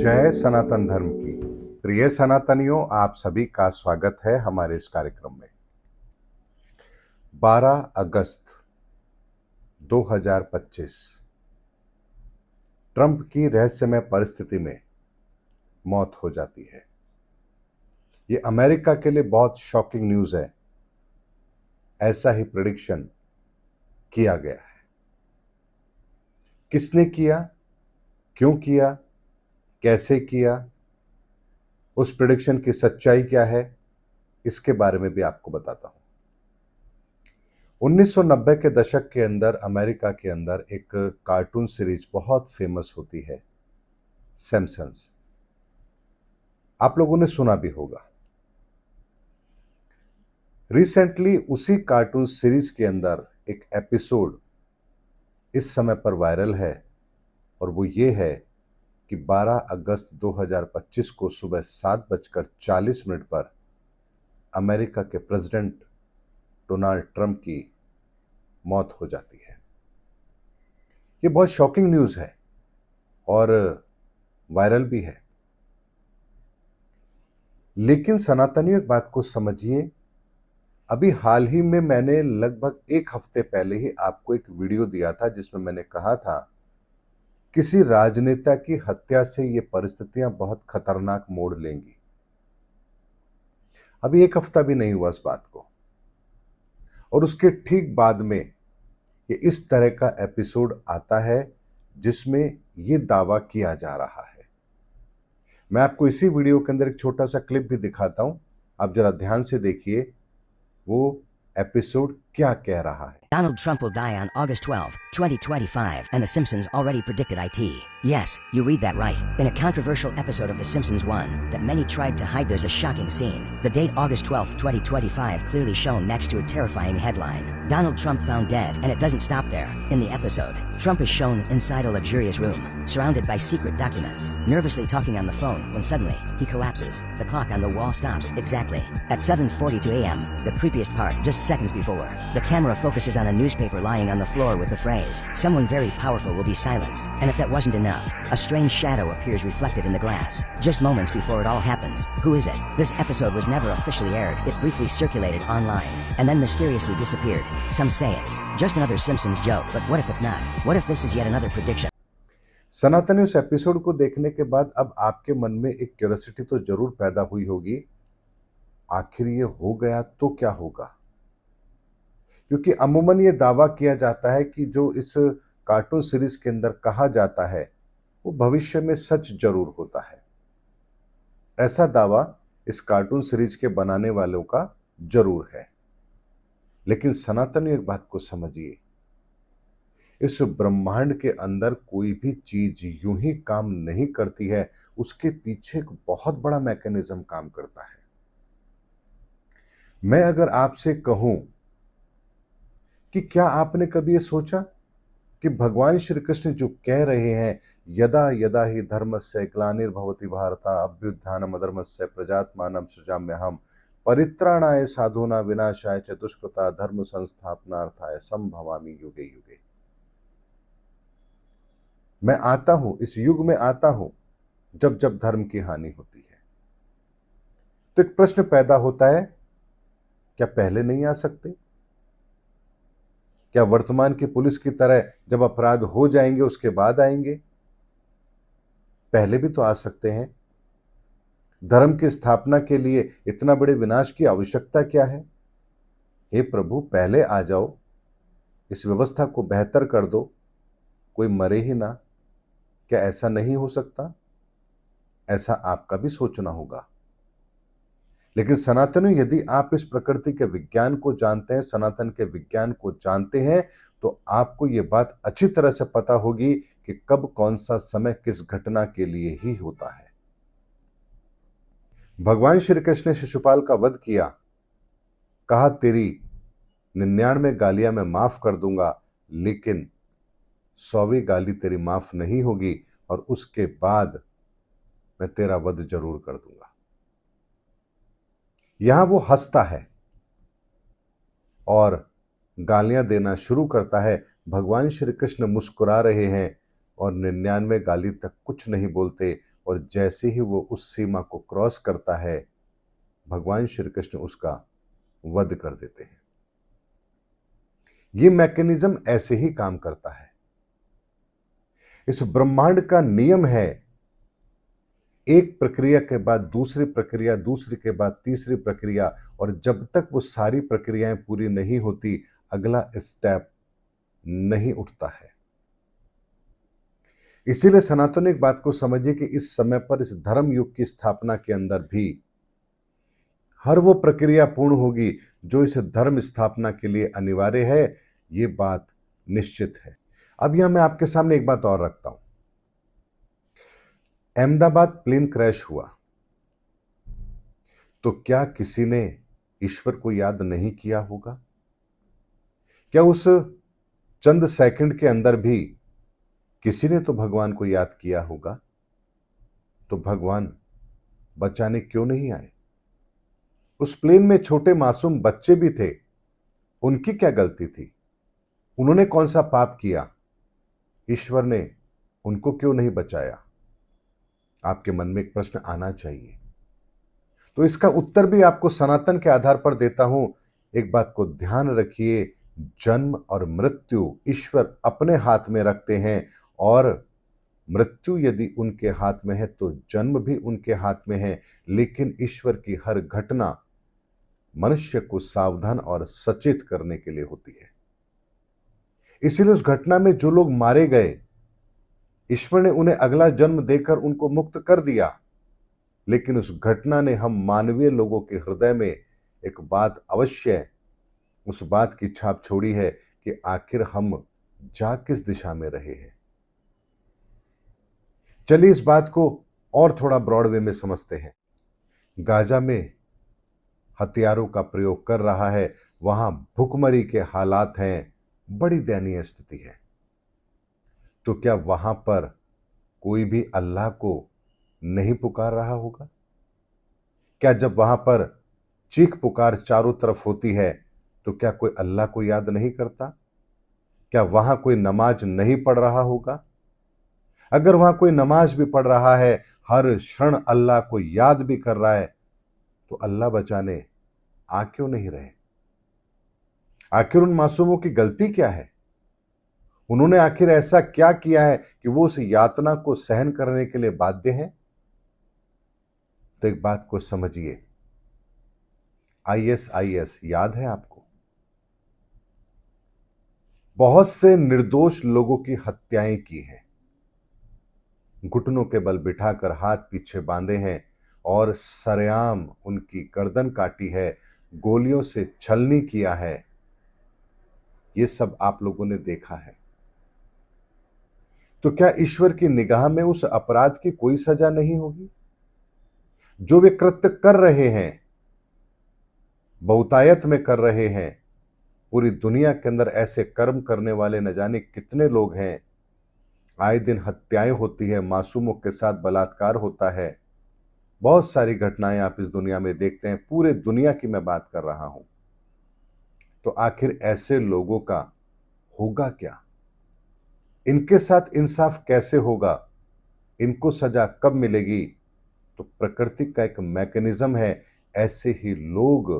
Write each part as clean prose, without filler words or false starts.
जय सनातन धर्म की। प्रिय सनातनियों, आप सभी का स्वागत है हमारे इस कार्यक्रम में। 12 अगस्त 2025 ट्रंप की रहस्यमय परिस्थिति में मौत हो जाती है। ये अमेरिका के लिए बहुत शॉकिंग न्यूज है। ऐसा ही प्रेडिक्शन किया गया है। किसने किया, क्यों किया, कैसे किया, उस प्रेडिक्शन की सच्चाई क्या है, इसके बारे में भी आपको बताता हूं। 1990 के दशक के अंदर अमेरिका के अंदर एक कार्टून सीरीज बहुत फेमस होती है, सिम्पसन्स। आप लोगों ने सुना भी होगा। रिसेंटली उसी कार्टून सीरीज के अंदर एक एपिसोड इस समय पर वायरल है और वो ये है कि 12 अगस्त 2025 को सुबह 7:40 पर अमेरिका के प्रेसिडेंट डोनाल्ड ट्रंप की मौत हो जाती है। ये बहुत शॉकिंग न्यूज है और वायरल भी है। लेकिन सनातनियों, एक बात को समझिए। अभी हाल ही में मैंने लगभग एक हफ्ते पहले ही आपको एक वीडियो दिया था जिसमें मैंने कहा था किसी राजनेता की हत्या से ये परिस्थितियां बहुत खतरनाक मोड़ लेंगी। अभी एक हफ्ता भी नहीं हुआ इस बात को, और उसके ठीक बाद में ये इस तरह का एपिसोड आता है जिसमें ये दावा किया जा रहा है। मैं आपको इसी वीडियो के अंदर एक छोटा सा क्लिप भी दिखाता हूं। आप जरा ध्यान से देखिए वो एपिसोड क्या कह रहा है। Donald Trump will die on August 12, 2025, and The Simpsons already predicted IT. Yes, you read that right. In a controversial episode of The Simpsons 1 that many tried to hide, there's a shocking scene. The date August 12, 2025 clearly shown next to a terrifying headline. Donald Trump found dead, and it doesn't stop there. In the episode, Trump is shown inside a luxurious room, surrounded by secret documents, nervously talking on the phone when suddenly, he collapses. The clock on the wall stops exactly at 7:42 a.m., the creepiest part, just seconds before. The camera focuses on a newspaper lying on the floor with the phrase, "Someone very powerful will be silenced." And if that wasn't enough, a strange shadow appears reflected in the glass. Just moments before it all happens. Who is it? This episode was never officially aired. It briefly circulated online, and then mysteriously disappeared. Some say it's just another Simpsons joke, but what if it's not? What if this is yet another prediction? सनातनी, उस episode को देखने के बाद अब आपके मन में एक क्यूरियोसिटी तो जरूर पैदा हुई होगी, आखिर ये हो गया तो क्या होगा? क्योंकि अमूमन ये दावा किया जाता है कि जो इस कार्टून सीरीज के अंदर कहा जाता है वो भविष्य में सच जरूर होता है। ऐसा दावा इस कार्टून सीरीज के बनाने वालों का जरूर है। लेकिन सनातनी, एक बात को समझिए, इस ब्रह्मांड के अंदर कोई भी चीज यूं ही काम नहीं करती है। उसके पीछे एक बहुत बड़ा मैकेनिज्म काम करता है। मैं अगर आपसे कहूं कि क्या आपने कभी ये सोचा कि भगवान श्री कृष्ण जो कह रहे हैं, यदा यदा ही धर्मस्य ग्लानिर्भवति भारत अभ्युत्थानम् अधर्मस्य प्रजात्मानं सृजाम्यहम् परित्राणाय साधूनां विनाशाय च दुष्कृता धर्म संस्थापनार्थाय संभवामि युगे युगे। मैं आता हूं, इस युग में आता हूं जब जब धर्म की हानि होती है। तो एक प्रश्न पैदा होता है, क्या पहले नहीं आ सकते? क्या वर्तमान की पुलिस की तरह जब अपराध हो जाएंगे उसके बाद आएंगे? पहले भी तो आ सकते हैं। धर्म की स्थापना के लिए इतना बड़े विनाश की आवश्यकता क्या है? हे प्रभु, पहले आ जाओ, इस व्यवस्था को बेहतर कर दो, कोई मरे ही ना। क्या ऐसा नहीं हो सकता? ऐसा आपका भी सोचना होगा। लेकिन सनातनी, यदि आप इस प्रकृति के विज्ञान को जानते हैं, सनातन के विज्ञान को जानते हैं, तो आपको यह बात अच्छी तरह से पता होगी कि कब कौन सा समय किस घटना के लिए ही होता है। भगवान श्री कृष्ण ने शिशुपाल का वध किया, कहा तेरी 99 गालियां मैं माफ कर दूंगा, लेकिन 100वीं गाली तेरी माफ नहीं होगी, और उसके बाद मैं तेरा वध जरूर कर दूंगा। यहां वो हंसता है और गालियां देना शुरू करता है। भगवान श्री कृष्ण मुस्कुरा रहे हैं और 99 गाली तक कुछ नहीं बोलते, और जैसे ही वो उस सीमा को क्रॉस करता है, भगवान श्री कृष्ण उसका वध कर देते हैं। ये मैकेनिज्म ऐसे ही काम करता है। इस ब्रह्मांड का नियम है, एक प्रक्रिया के बाद दूसरी प्रक्रिया, दूसरी के बाद तीसरी प्रक्रिया, और जब तक वो सारी प्रक्रियाएं पूरी नहीं होती, अगला स्टेप नहीं उठता है। इसीलिए सनातन एक बात को समझिए कि इस समय पर इस धर्म युग की स्थापना के अंदर भी हर वो प्रक्रिया पूर्ण होगी जो इस धर्म स्थापना के लिए अनिवार्य है। ये बात निश्चित है। अब यहां मैं आपके सामने एक बात और रखता हूं। अहमदाबाद प्लेन क्रैश हुआ तो क्या किसी ने ईश्वर को याद नहीं किया होगा? क्या उस चंद सेकंड के अंदर भी किसी ने तो भगवान को याद किया होगा? तो भगवान बचाने क्यों नहीं आए? उस प्लेन में छोटे मासूम बच्चे भी थे, उनकी क्या गलती थी? उन्होंने कौन सा पाप किया? ईश्वर ने उनको क्यों नहीं बचाया? आपके मन में एक प्रश्न आना चाहिए। तो इसका उत्तर भी आपको सनातन के आधार पर देता हूं। एक बात को ध्यान रखिए, जन्म और मृत्यु ईश्वर अपने हाथ में रखते हैं, और मृत्यु यदि उनके हाथ में है तो जन्म भी उनके हाथ में है। लेकिन ईश्वर की हर घटना मनुष्य को सावधान और सचेत करने के लिए होती है। इसीलिए उस घटना में जो लोग मारे गए, ईश्वर ने उन्हें अगला जन्म देकर उनको मुक्त कर दिया। लेकिन उस घटना ने हम मानवीय लोगों के हृदय में एक बात अवश्य उस बात की छाप छोड़ी है कि आखिर हम जा किस दिशा में रहे हैं। चलिए इस बात को और थोड़ा ब्रॉड वे में समझते हैं। गाजा में हथियारों का प्रयोग कर रहा है, वहां भुखमरी के हालात हैं, बड़ी दयनीय स्थिति है। तो क्या वहां पर कोई भी अल्लाह को नहीं पुकार रहा होगा? क्या जब वहां पर चीख पुकार चारों तरफ होती है तो क्या कोई अल्लाह को याद नहीं करता? क्या वहां कोई नमाज नहीं पढ़ रहा होगा? अगर वहां कोई नमाज भी पढ़ रहा है, हर क्षण अल्लाह को याद भी कर रहा है, तो अल्लाह बचाने आ क्यों नहीं रहे? आखिर उन मासूमों की गलती क्या है? उन्होंने आखिर ऐसा क्या किया है कि वो उस यातना को सहन करने के लिए बाध्य हैं? तो एक बात को समझिए, आईएसआईएस याद है आपको? बहुत से निर्दोष लोगों की हत्याएं की हैं, घुटनों के बल बिठाकर हाथ पीछे बांधे हैं और सरेआम उनकी गर्दन काटी है, गोलियों से छलनी किया है। ये सब आप लोगों ने देखा है। तो क्या ईश्वर की निगाह में उस अपराध की कोई सजा नहीं होगी? जो वे कृत्य कर रहे हैं, बहुतायत में कर रहे हैं, पूरी दुनिया के अंदर ऐसे कर्म करने वाले न जाने कितने लोग हैं। आए दिन हत्याएं होती है, मासूमों के साथ बलात्कार होता है, बहुत सारी घटनाएं आप इस दुनिया में देखते हैं। पूरे दुनिया की मैं बात कर रहा हूं। तो आखिर ऐसे लोगों का होगा क्या? इनके साथ इंसाफ कैसे होगा? इनको सजा कब मिलेगी? तो प्रकृति का एक मैकेनिज्म है, ऐसे ही लोग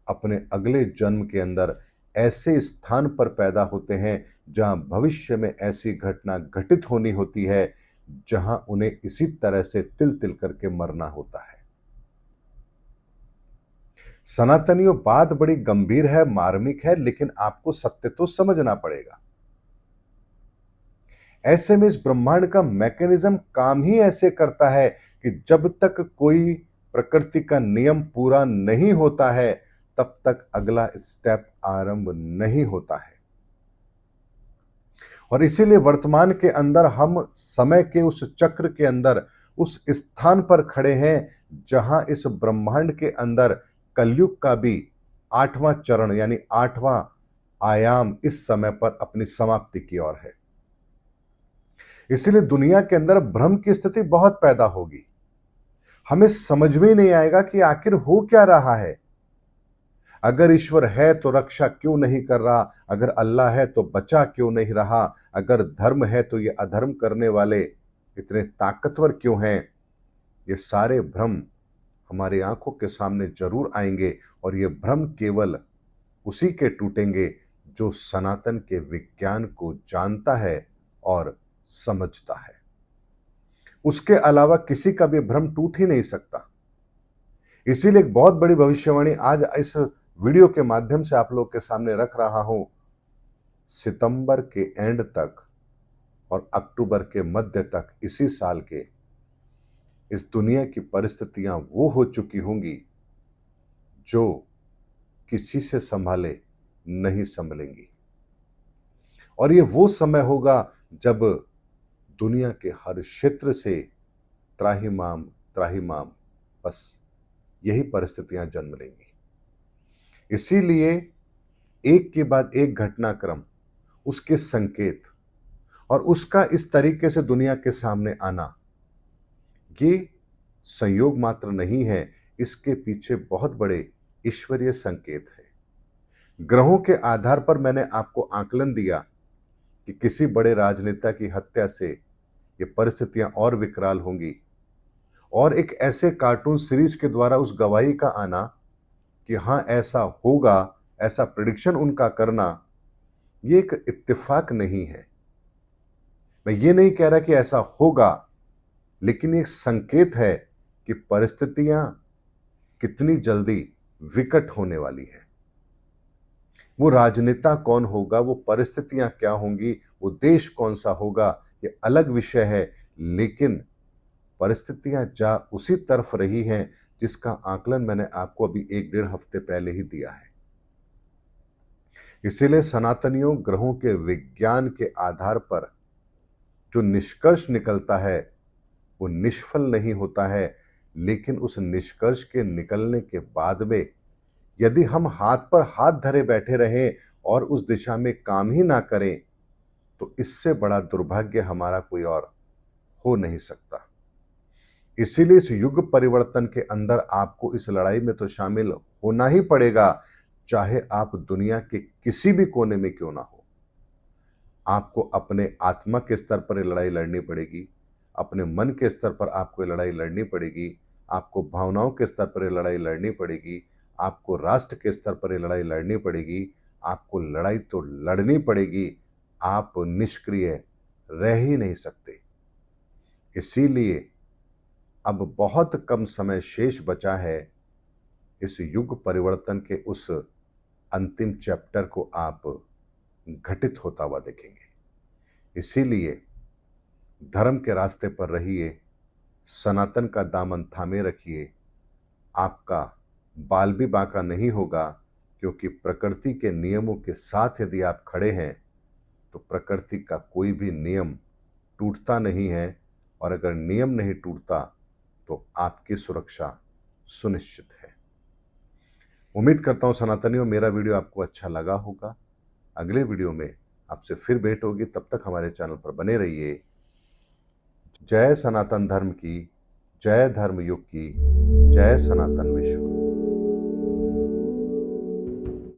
अपने अगले जन्म के अंदर ऐसे स्थान पर पैदा होते हैं जहां भविष्य में ऐसी घटना घटित होनी होती है, जहां उन्हें इसी तरह से तिल तिल करके मरना होता है। सनातनियों, बात बड़ी गंभीर है, मार्मिक है, लेकिन आपको सत्य तो समझना पड़ेगा। ऐसे में इस ब्रह्मांड का मैकेनिज्म काम ही ऐसे करता है कि जब तक कोई प्रकृति का नियम पूरा नहीं होता है, तब तक अगला स्टेप आरंभ नहीं होता है। और इसीलिए वर्तमान के अंदर हम समय के उस चक्र के अंदर उस स्थान पर खड़े हैं जहां इस ब्रह्मांड के अंदर कलयुग का भी 8वां चरण यानी 8वां आयाम इस समय पर अपनी समाप्ति की ओर है। इसीलिए दुनिया के अंदर भ्रम की स्थिति बहुत पैदा होगी। हमें समझ में ही नहीं आएगा कि आखिर हो क्या रहा है। अगर ईश्वर है तो रक्षा क्यों नहीं कर रहा? अगर अल्लाह है तो बचा क्यों नहीं रहा? अगर धर्म है तो ये अधर्म करने वाले इतने ताकतवर क्यों हैं, ये सारे भ्रम हमारी आंखों के सामने जरूर आएंगे और ये भ्रम केवल उसी के टूटेंगे जो सनातन के विज्ञान को जानता है और समझता है। उसके अलावा किसी का भी भ्रम टूट ही नहीं सकता। इसीलिए एक बहुत बड़ी भविष्यवाणी आज इस वीडियो के माध्यम से आप लोग के सामने रख रहा हूं। सितंबर के एंड तक और अक्टूबर के मध्य तक इसी साल के इस दुनिया की परिस्थितियां वो हो चुकी होंगी जो किसी से संभाले नहीं संभलेंगी। और ये वो समय होगा जब दुनिया के हर क्षेत्र से त्राहिमाम बस यही परिस्थितियां जन्म लेंगी। इसीलिए एक के बाद एक घटनाक्रम, उसके संकेत और उसका इस तरीके से दुनिया के सामने आना, ये संयोग मात्र नहीं है, इसके पीछे बहुत बड़े ईश्वरीय संकेत है। ग्रहों के आधार पर मैंने आपको आकलन दिया कि किसी बड़े राजनेता की हत्या से ये परिस्थितियां और विकराल होंगी, और एक ऐसे कार्टून सीरीज के द्वारा उस गवाही का आना कि हां ऐसा होगा, ऐसा प्रेडिक्शन उनका करना, ये एक इत्तेफाक नहीं है। मैं ये नहीं कह रहा कि ऐसा होगा, लेकिन एक संकेत है कि परिस्थितियां कितनी जल्दी विकट होने वाली है। वो राजनेता कौन होगा, वो परिस्थितियां क्या होंगी, वो देश कौन सा होगा, ये अलग विषय है, लेकिन परिस्थितियां जा उसी तरफ रही हैं जिसका आकलन मैंने आपको अभी 1-1.5 हफ्ते पहले ही दिया है। इसीलिए सनातनियों, ग्रहों के विज्ञान के आधार पर जो निष्कर्ष निकलता है वो निष्फल नहीं होता है, लेकिन उस निष्कर्ष के निकलने के बाद में यदि हम हाथ पर हाथ धरे बैठे रहें और उस दिशा में काम ही ना करें, तो इससे बड़ा दुर्भाग्य हमारा कोई और हो नहीं सकता। इसीलिए इस युग परिवर्तन के अंदर आपको इस लड़ाई में तो शामिल होना ही पड़ेगा, चाहे आप दुनिया के किसी भी कोने में क्यों ना हो। आपको अपने आत्मा के स्तर पर ये लड़ाई लड़नी पड़ेगी, अपने मन के स्तर पर आपको ये लड़ाई लड़नी पड़ेगी, आपको भावनाओं के स्तर पर ये लड़ाई लड़नी पड़ेगी, आपको राष्ट्र के स्तर पर ये लड़ाई लड़नी पड़ेगी। आपको लड़ाई तो लड़नी पड़ेगी, आप निष्क्रिय रह ही नहीं सकते। इसीलिए अब बहुत कम समय शेष बचा है। इस युग परिवर्तन के उस अंतिम चैप्टर को आप घटित होता हुआ देखेंगे। इसीलिए धर्म के रास्ते पर रहिए, सनातन का दामन थामे रखिए। आपका बाल भी बांका नहीं होगा, क्योंकि प्रकृति के नियमों के साथ यदि आप खड़े हैं तो प्रकृति का कोई भी नियम टूटता नहीं है, और अगर नियम नहीं टूटता तो आपकी सुरक्षा सुनिश्चित है। उम्मीद करता हूं सनातनियों, मेरा वीडियो आपको अच्छा लगा होगा। अगले वीडियो में आपसे फिर भेंट होगी, तब तक हमारे चैनल पर बने रहिए। जय सनातन धर्म की, जय धर्म युग की, जय सनातन विश्व।